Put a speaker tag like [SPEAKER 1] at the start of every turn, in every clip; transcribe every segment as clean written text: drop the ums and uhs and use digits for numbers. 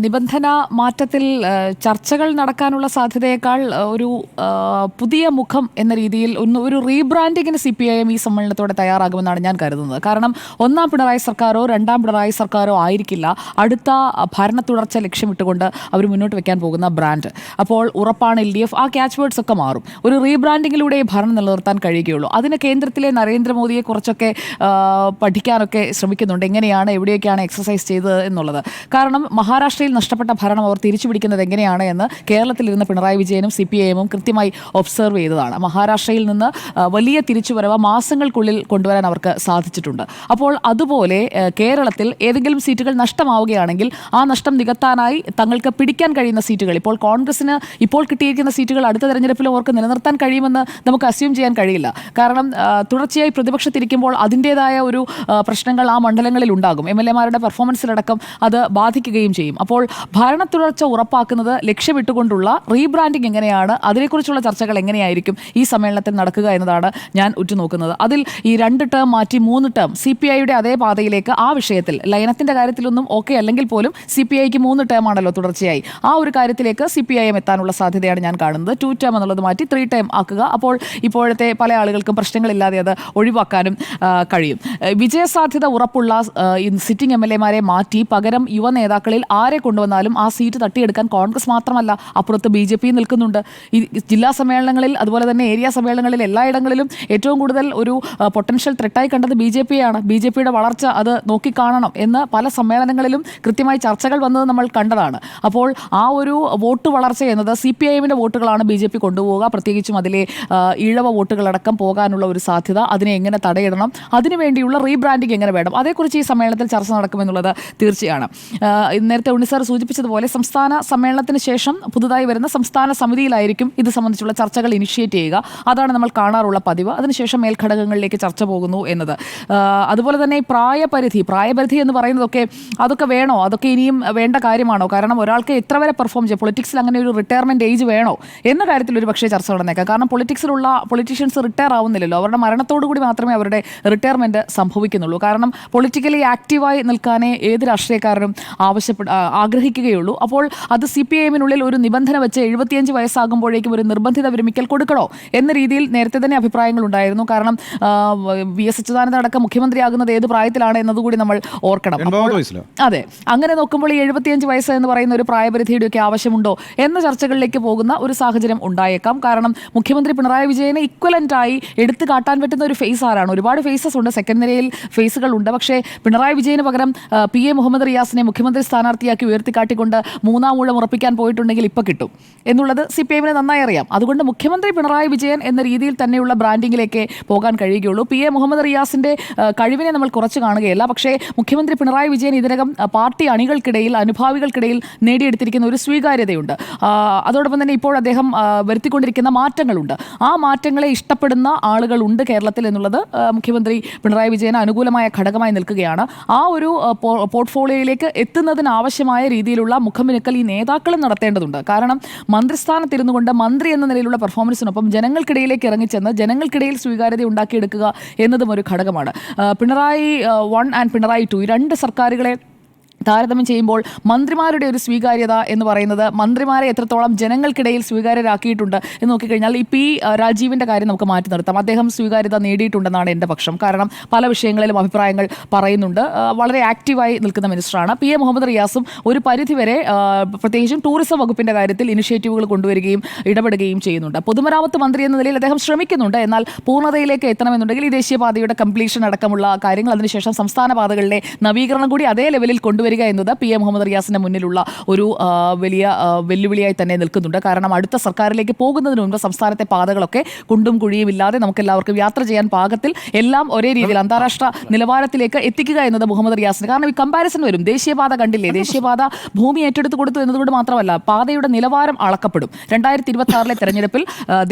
[SPEAKER 1] നിബന്ധന മാറ്റത്തിൽ ചർച്ചകൾ നടക്കാനുള്ള സാധ്യതയേക്കാൾ ഒരു പുതിയ മുഖം എന്ന രീതിയിൽ ഒരു റീബ്രാൻഡിങ്ങിന് CPIM ഈ സമ്മേളനത്തോടെ തയ്യാറാകുമെന്നാണ് ഞാൻ കരുതുന്നത്. കാരണം ഒന്നാം പിണറായി സർക്കാരോ രണ്ടാം പിണറായി സർക്കാരോ ആയിരിക്കില്ല അടുത്ത ഭരണ തുടർച്ച ലക്ഷ്യമിട്ടുകൊണ്ട് അവർ മുന്നോട്ട് വെക്കാൻ പോകുന്ന ബ്രാൻഡ്. അപ്പോൾ ഉറപ്പാണ് LDF ആ ക്യാച്ച് വേർഡ്സ് ഒക്കെ മാറും. ഒരു റീബ്രാൻഡിങ്ങിലൂടെ ഭരണം നിലനിർത്താൻ കഴിയുകയുള്ളൂ. അതിന് കേന്ദ്രത്തിലെ നരേന്ദ്രമോദിയെ കുറച്ചൊക്കെ പഠിക്കാനൊക്കെ ശ്രമിക്കുന്നുണ്ട്, എങ്ങനെയാണ് എവിടെയൊക്കെയാണ് എക്സസൈസ് ചെയ്തത് എന്നുള്ളത്. കാരണം മഹാരാഷ്ട്രയിൽ നഷ്ടപ്പെട്ട ഭരണം അവർ തിരിച്ചുപിടിക്കുന്നത് എങ്ങനെയാണ് എന്ന് കേരളത്തിലിരുന്ന പിണറായി വിജയനും CPIM കൃത്യമായി ഒബ്സർവ് ചെയ്തതാണ്. മഹാരാഷ്ട്രയിൽ നിന്ന് വലിയ തിരിച്ചുവരവ് മാസങ്ങൾക്കുള്ളിൽ കൊണ്ടുവരാൻ അവർക്ക് സാധിച്ചിട്ടുണ്ട്. അപ്പോൾ അതുപോലെ കേരളത്തിൽ ഏതെങ്കിലും സീറ്റുകൾ നഷ്ടമാവുകയാണെങ്കിൽ ആ നഷ്ടം നികത്താനായി തങ്ങൾക്ക് പിടിക്കാൻ കഴിയുന്ന സീറ്റുകൾ, ഇപ്പോൾ കോൺഗ്രസിന് ഇപ്പോൾ കിട്ടിയിരിക്കുന്ന സീറ്റുകൾ അടുത്ത തെരഞ്ഞെടുപ്പിലും അവർക്ക് നിലനിർത്താൻ കഴിയുമെന്ന് നമുക്ക് അസ്യൂം ചെയ്യാൻ കഴിയില്ല. കാരണം തുടർച്ചയായി പ്രതിപക്ഷത്തിരിക്കുമ്പോൾ അതിൻ്റേതായ ഒരു പ്രശ്നങ്ങൾ ആ മണ്ഡലങ്ങളിൽ ഉണ്ടാകും. MLA-മാരുടെ പെർഫോമൻസിലടക്കം അത് ബാധിക്കുകയും ചെയ്യും. അപ്പോൾ ഭരണ തുടർച്ച ഉറപ്പാക്കുന്നത് ലക്ഷ്യമിട്ടുകൊണ്ടുള്ള റീബ്രാൻഡിംഗ് എങ്ങനെയാണ്, അതിനെക്കുറിച്ചുള്ള ചർച്ചകൾ എങ്ങനെയായിരിക്കും ഈ സമ്മേളനത്തിൽ നടക്കുക എന്നതാണ് ഞാൻ ഉറ്റുനോക്കുന്നത്. അതിൽ ഈ 2 ടേം മാറ്റി 3 ടേം CPIയുടെ അതേ പാതയിലേക്ക് ആ വിഷയത്തിൽ ലയനത്തിൻ്റെ കാര്യത്തിലൊന്നും ഓക്കെ അല്ലെങ്കിൽ പോലും CPIക്ക് 3 ടേം ആണല്ലോ തുടർച്ചയായി, ആ ഒരു കാര്യത്തിലേക്ക് CPIM എത്താനുള്ള സാധ്യതയാണ് ഞാൻ കാണുന്നത്. 2 ടേം എന്നുള്ളത് മാറ്റി 3 ടേം ആക്കുക. അപ്പോൾ ഇപ്പോഴത്തെ പല ആളുകൾക്കും പ്രശ്നങ്ങളില്ലാതെ അത് ഒഴിവാക്കാനും കഴിയും. വിജയസാധ്യത ഉറപ്പുള്ള സിറ്റിംഗ് MLA-മാരെ മാറ്റി പകരം യുവ നേതാക്കളിൽ ആരെ കൊണ്ടുവന്നാലും ആ സീറ്റ് തട്ടിയെടുക്കാൻ കോൺഗ്രസ് മാത്രമല്ല, അപ്പുറത്ത് BJP നിൽക്കുന്നുണ്ട്. ഈ ജില്ലാ സമ്മേളനങ്ങളിൽ അതുപോലെ തന്നെ ഏരിയ സമ്മേളനങ്ങളിൽ എല്ലായിടങ്ങളിലും ഏറ്റവും കൂടുതൽ ഒരു പൊട്ടൻഷ്യൽ ത്രെട്ടായി കണ്ടത് BJP-യാണ്. BJP-യുടെ വളർച്ച അത് നോക്കിക്കാണണം എന്ന് പല സമ്മേളനങ്ങളിലും കൃത്യമായി ചർച്ചകൾ വന്നത് നമ്മൾ കണ്ടതാണ്. അപ്പോൾ ആ ഒരു വോട്ട് വളർച്ച എന്നത് CPIM-ന്റെ വോട്ടുകളാണ് BJP കൊണ്ടുപോവുക. പ്രത്യേകിച്ചും അതിലെ ഈഴവ വോട്ടുകളടക്കം പോകാനുള്ള ഒരു സാധ്യത, അതിനെ എങ്ങനെ തടയിടണം, അതിനുവേണ്ടിയുള്ള റീബ്രാൻഡിംഗ് എങ്ങനെ വേണം, അതേക്കുറിച്ച് ഈ സമ്മേളനത്തിൽ ചർച്ച നടക്കുമെന്നുള്ളത് തീർച്ചയാണ്. നേരത്തെ ഉണ്ണിസാർ സൂചിപ്പിച്ചതുപോലെ സംസ്ഥാന സമ്മേളനത്തിന് ശേഷം പുതുതായി വരുന്ന സംസ്ഥാന സമിതിയിലായിരിക്കും ഇത് സംബന്ധിച്ചുള്ള ചർച്ചകൾ ഇനിഷ്യേറ്റ് ചെയ്യുക. അതാണ് നമ്മൾ കാണാറുള്ള പതിവ്. അതിനുശേഷം മേൽഘടകങ്ങളിലേക്ക് ചർച്ച പോകുന്നു എന്നത്. അതുപോലെ തന്നെ ഈ പ്രായപരിധി എന്ന് പറയുന്നതൊക്കെ അതൊക്കെ വേണോ, അതൊക്കെ ഇനിയും വേണ്ട കാര്യമാണോ? കാരണം ഒരാൾക്ക് എത്ര വരെ പെർഫോം ചെയ്യും, പൊളിറ്റിക്സിൽ അങ്ങനെ ഒരു റിട്ടയർമെൻറ്റ് ഏജ് വേണോ എന്ന കാര്യത്തിൽ ഒരു പക്ഷേ ചർച്ച നടന്നേക്കാം. കാരണം പൊളിറ്റിക്സിലുള്ള പൊളിറ്റീഷ്യൻസ് റിട്ടയർ ആവുന്നില്ലല്ലോ, അവരുടെ മരണത്തോടു കൂടി മാത്രമേ അവരുടെ റിട്ടയർമെൻറ്റ് സംഭവിക്കുന്നുള്ളൂ. കാരണം പൊളിറ്റിക്കലി ആക്റ്റീവായി നിൽക്കാനേ ഏത് രാഷ്ട്രീയക്കാരനും ആഗ്രഹിക്കുകയുള്ളൂ. അപ്പോൾ അത് CPIM-നുള്ളിൽ ഒരു നിബന്ധന വെച്ച് 75 വയസ്സാകുമ്പോഴേക്കും ഒരു നിർബന്ധിത വിരമിക്കൽ കൊടുക്കണോ എന്ന രീതിയിൽ നേരത്തെ തന്നെ അഭിപ്രായങ്ങൾ ഉണ്ടായിരുന്നു. കാരണം VS അച്യുതാനന്ദൻ അടക്കം മുഖ്യമന്ത്രിയാകുന്നത് ഏത് പ്രായത്തിലാണ് എന്നതുകൂടി നമ്മൾ ഓർക്കണം. അതെ, അങ്ങനെ നോക്കുമ്പോൾ ഈ 75 വയസ്സ് എന്ന് പറയുന്ന ഒരു പ്രായപരിധിയുടെയൊക്കെ ആവശ്യമുണ്ടോ എന്ന ചർച്ചകളിലേക്ക് പോകുന്ന ഒരു സാഹചര്യം ഉണ്ടായേക്കാം. കാരണം മുഖ്യമന്ത്രി പിണറായി വിജയനെ ഇക്വലൻ്റായി എടുത്തു കാട്ടാൻ പറ്റുന്ന ഒരു ഫേസ് ആരാണ്? ഒരുപാട് ഫേസസ് ഉണ്ട്, സെക്കൻഡ് നിരയിൽ ഫേസുകൾ ഉണ്ട്. പക്ഷേ പിണറായി വിജയന് പകരം PA മുഹമ്മദ് റിയാസിനെ മുഖ്യമന്ത്രി സ്ഥാനാർത്ഥിയാക്കി ഉയർത്തിക്കാട്ടിക്കൊണ്ട് 3-ാം ഊഴം ഉറപ്പിക്കാൻ പോയിട്ടുണ്ടെങ്കിൽ ഇപ്പം കിട്ടും എന്നുള്ളത് CPIM-ന് നന്നായി അറിയാം. അതുകൊണ്ട് മുഖ്യമന്ത്രി പിണറായി വിജയൻ എന്ന രീതിയിൽ തന്നെയുള്ള ബ്രാൻഡിങ്ങിലേക്ക് പോകാൻ കഴിയുകയുള്ളൂ. PA മുഹമ്മദ് റിയാസിൻ്റെ കഴിവിനെ നമ്മൾ കുറച്ച് കാണുകയല്ല. പക്ഷേ മുഖ്യമന്ത്രി പിണറായി വിജയൻ ഇതിനകം പാർട്ടി അണികൾക്കിടയിൽ, അനുഭാവികൾക്കിടയിൽ നേടിയെടുത്തിരിക്കുന്ന ഒരു സ്വീകാര്യതയുണ്ട്. അതോടൊപ്പം തന്നെ ഇപ്പോൾ അദ്ദേഹം വരുത്തിക്കൊണ്ടിരിക്കുന്ന മാറ്റങ്ങളുണ്ട്. ആ മാറ്റങ്ങളെ ഇഷ്ടപ്പെടുന്ന ആളുകളുണ്ട് കേരളത്തിൽ എന്നുള്ളത് മുഖ്യമന്ത്രി പിണറായി വിജയന് അനുകൂലമായ ഘടകമായി നിൽക്കുകയാണ്. ആ ഒരു പോർട്ട്ഫോളിയോയിലേക്ക് എത്തുന്നതിനാവശ്യമായ രീതിയിലുള്ള മുഖമിനുക്കൽ ഈ നേതാക്കളും നടത്തേണ്ടതുണ്ട്. കാരണം മന്ത്രിസ്ഥാനത്തിരുന്നു കൊണ്ട് മന്ത്രി എന്ന നിലയിലുള്ള പെർഫോമൻസിനൊപ്പം ജനങ്ങൾക്കിടയിലേക്ക് ഇറങ്ങിച്ചെന്ന് ജനങ്ങൾക്കിടയിൽ സ്വീകാര്യത ഉണ്ടാക്കിയെടുക്കുക എന്നതും ഒരു ഘടകമാണ്. പിണറായി 1 ആൻഡ് പിണറായി 2 ഈ 2 സർക്കാരുകളെ താരതമ്യം ചെയ്യുമ്പോൾ മന്ത്രിമാരുടെ ഒരു സ്വീകാര്യത എന്ന് പറയുന്നത് മന്ത്രിമാരെ എത്രത്തോളം ജനങ്ങൾക്കിടയിൽ സ്വീകാര്യരാക്കിയിട്ടുണ്ട് എന്ന് നോക്കിക്കഴിഞ്ഞാൽ ഈ P രാജീവിൻ്റെ കാര്യം നമുക്ക് മാറ്റി നിർത്താം. അദ്ദേഹം സ്വീകാര്യത നേടിയിട്ടുണ്ടെന്നാണ് എൻ്റെ പക്ഷം. കാരണം പല വിഷയങ്ങളിലും അഭിപ്രായങ്ങൾ പറയുന്നുണ്ട്. വളരെ ആക്റ്റീവായി നിൽക്കുന്ന മിനിസ്റ്ററാണ്. PA മുഹമ്മദ് റിയാസും ഒരു പരിധിവരെ പ്രത്യേകിച്ചും ടൂറിസം വകുപ്പിൻ്റെ കാര്യത്തിൽ ഇനിഷ്യേറ്റീവുകൾ കൊണ്ടുവരികയും ഇടപെടുകയും ചെയ്യുന്നുണ്ട്. പൊതുമരാമത്ത് മന്ത്രി എന്ന നിലയിൽ അദ്ദേഹം ശ്രമിക്കുന്നുണ്ട്. എന്നാൽ പൂർണ്ണതയിലേക്ക് എത്തണമെന്നുണ്ടെങ്കിൽ ഈ ദേശീയപാതയുടെ കംപ്ലീഷൻ അടക്കമുള്ള കാര്യങ്ങൾ, അതിനുശേഷം സംസ്ഥാന പാതകളിലെ നവീകരണം കൂടി അതേ ലെവലിൽ കൊണ്ടുവരിക എന്നത് PA മുഹമ്മദ് റിയാസിന്റെ മുന്നിലുള്ള ഒരു വലിയ വെല്ലുവിളിയായി തന്നെ നിൽക്കുന്നുണ്ട്. കാരണം അടുത്ത സർക്കാരിലേക്ക് പോകുന്നതിന് മുൻപ് സംസ്ഥാനത്തെ പാതകളൊക്കെ കുണ്ടും കുഴിയും ഇല്ലാതെ നമുക്ക് എല്ലാവർക്കും യാത്ര ചെയ്യാൻ പാകത്തിൽ എല്ലാം ഒരേ രീതിയിൽ അന്താരാഷ്ട്ര നിലവാരത്തിലേക്ക് എത്തിക്കുക എന്നത് മുഹമ്മദ് റിയാസിന്. കാരണം ഈ കമ്പാരിസൺ വരും. ദേശീയപാത കണ്ടില്ലേ, ദേശീയപാത ഭൂമി ഏറ്റെടുത്ത് കൊടുത്തു എന്നതുകൊണ്ട് മാത്രമല്ല, പാതയുടെ നിലവാരം അളക്കപ്പെടും. 2026 തെരഞ്ഞെടുപ്പിൽ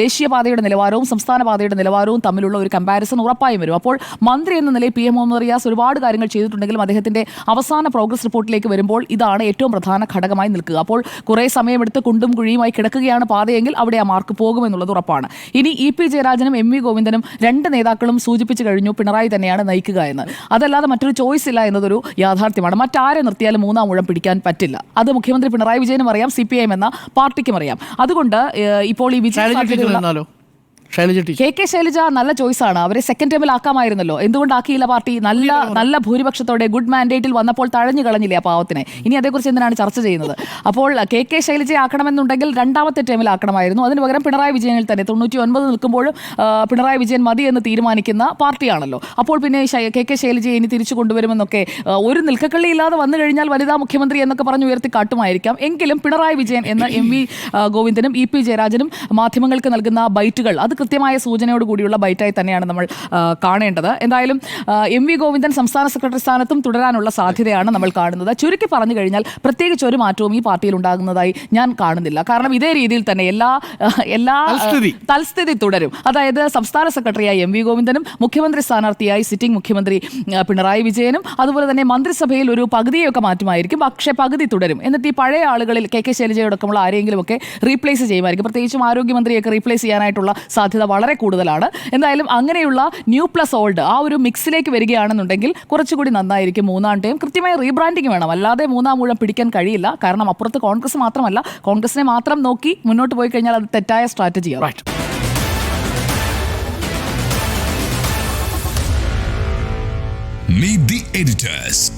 [SPEAKER 1] ദേശീയപാതയുടെ നിലവാരവും സംസ്ഥാന പാതയുടെ നിലവാരവും തമ്മിലുള്ള ഒരു കമ്പാരിസൺ ഉറപ്പായും വരും. അപ്പോൾ മന്ത്രി എന്ന നിലയിൽ PA മുഹമ്മദ് റിയാസ് ഒരുപാട് കാര്യങ്ങൾ ചെയ്തിട്ടുണ്ടെങ്കിലും അദ്ദേഹത്തിന്റെ അവസാന പ്രോഗ്രസ് റിപ്പോർട്ടിലേക്ക് വരുമ്പോൾ ഇതാണ് ഏറ്റവും പ്രധാന ഘടകമായി നിൽക്കുക. അപ്പോൾ കുറേ സമയമെടുത്ത് കുണ്ടും കുഴിയുമായി കിടക്കുകയാണ് പാതയെങ്കിൽ അവിടെ ആ മാർക്ക് പോകുമെന്നുള്ളത് ഉറപ്പാണ്. ഇനി ഇ.പി. ജയരാജനും എം വി ഗോവിന്ദനും രണ്ട് നേതാക്കളും സൂചിപ്പിച്ചു കഴിഞ്ഞു പിണറായി തന്നെയാണ് നയിക്കുക എന്ന്. അതല്ലാതെ മറ്റൊരു ചോയ്സ് ഇല്ല എന്നതൊരു യാഥാർത്ഥ്യമാണ്. മറ്റാരെ നിർത്തിയാലും മൂന്നാം ഊഴം പിടിക്കാൻ പറ്റില്ല. അത് മുഖ്യമന്ത്രി പിണറായി വിജയനും അറിയാം, CPIM എന്ന പാർട്ടിക്കും അറിയാം. അതുകൊണ്ട് ഇപ്പോൾ ഈ വിജയ കെ ശൈലജ നല്ല ചോയ്സാണ്. അവരെ സെക്കൻഡ് ടേമിൽ ആക്കാമായിരുന്നല്ലോ. എന്തുകൊണ്ട് ആക്കിയില്ല പാർട്ടി? നല്ല ഭൂരിപക്ഷത്തോടെ ഗുഡ് മാൻഡേറ്റിൽ വന്നപ്പോൾ തഴഞ്ഞു കളഞ്ഞില്ലേ ആ പാവത്തിനെ. ഇനി അതേക്കുറിച്ച് എന്തിനാണ് ചർച്ച ചെയ്യുന്നത്? അപ്പോൾ കെ ശൈലജയെ ആക്കണമെന്നുണ്ടെങ്കിൽ രണ്ടാമത്തെ ടേമിൽ ആക്കണമായിരുന്നു. അതിന് പകരം പിണറായി വിജയനിൽ തന്നെ 99 നിൽക്കുമ്പോഴും പിണറായി വിജയൻ മതി എന്ന് തീരുമാനിക്കുന്ന പാർട്ടിയാണല്ലോ. അപ്പോൾ പിന്നെ കെ ശൈലജയെ ഇനി തിരിച്ചു കൊണ്ടുവരുമെന്നൊക്കെ ഒരു നിൽക്കക്കള്ളി ഇല്ലാതെ വന്നു കഴിഞ്ഞാൽ വനിതാ മുഖ്യമന്ത്രി എന്നൊക്കെ പറഞ്ഞ് ഉയർത്തി കാട്ടുമായിരിക്കാം. എങ്കിലും പിണറായി വിജയൻ എന്ന എം വി ഗോവിന്ദനും ഇ.പി. ജയരാജനും മാധ്യമങ്ങൾക്ക് നൽകുന്ന ബൈറ്റുകൾ അത് കൃത്യമായ സൂചനയോട് കൂടിയുള്ള ബൈറ്റായി തന്നെയാണ് നമ്മൾ കാണേണ്ടത്. എന്തായാലും എം വി ഗോവിന്ദൻ സംസ്ഥാന സെക്രട്ടറി സ്ഥാനത്തും തുടരാനുള്ള സാധ്യതയാണ് നമ്മൾ കാണുന്നത്. ചുരുക്കി പറഞ്ഞു കഴിഞ്ഞാൽ പ്രത്യേകിച്ച് ഒരു മാറ്റവും ഈ പാർട്ടിയിൽ ഉണ്ടാകുന്നതായി ഞാൻ കാണുന്നില്ല. കാരണം ഇതേ രീതിയിൽ തന്നെ എല്ലാ തൽസ്ഥിതി തുടരും. അതായത് സംസ്ഥാന സെക്രട്ടറിയായി എം വി ഗോവിന്ദനും മുഖ്യമന്ത്രി സ്ഥാനാർത്ഥിയായി സിറ്റിംഗ് മുഖ്യമന്ത്രി പിണറായി വിജയനും അതുപോലെ തന്നെ മന്ത്രിസഭയിൽ ഒരു പകുതിയൊക്കെ മാറ്റുമായിരിക്കും. പക്ഷേ പകുതി തുടരും. എന്നിട്ട് ഈ പഴയ ആളുകളിൽ കെ ശൈലജയടക്കമുള്ള ആരെങ്കിലുമൊക്കെ റീപ്ലേസ് ചെയ്യുമായിരിക്കും. പ്രത്യേകിച്ചും ആരോഗ്യമന്ത്രിയൊക്കെ റീപ്ലേസ് ചെയ്യാനായിട്ടുള്ള സാധ്യത വളരെ കൂടുതലാണ്. എന്തായാലും അങ്ങനെയുള്ള ന്യൂ പ്ലസ് ഓൾഡ് ആ ഒരു മിക്സിലേക്ക് വരികയാണെന്നുണ്ടെങ്കിൽ കുറച്ചുകൂടി നന്നായിരിക്കും. മൂന്നാം ടൈം കൃത്യമായ റീബ്രാൻഡിങ് വേണം. അല്ലാതെ മൂന്നാം ഊഴം പിടിക്കാൻ കഴിയില്ല. കാരണം അപ്പുറത്ത് കോൺഗ്രസ് മാത്രമല്ല, കോൺഗ്രസിനെ മാത്രം നോക്കി മുന്നോട്ട് പോയി കഴിഞ്ഞാൽ അത് തെറ്റായ സ്ട്രാറ്റജിയാണ്.
[SPEAKER 2] Meet the editors.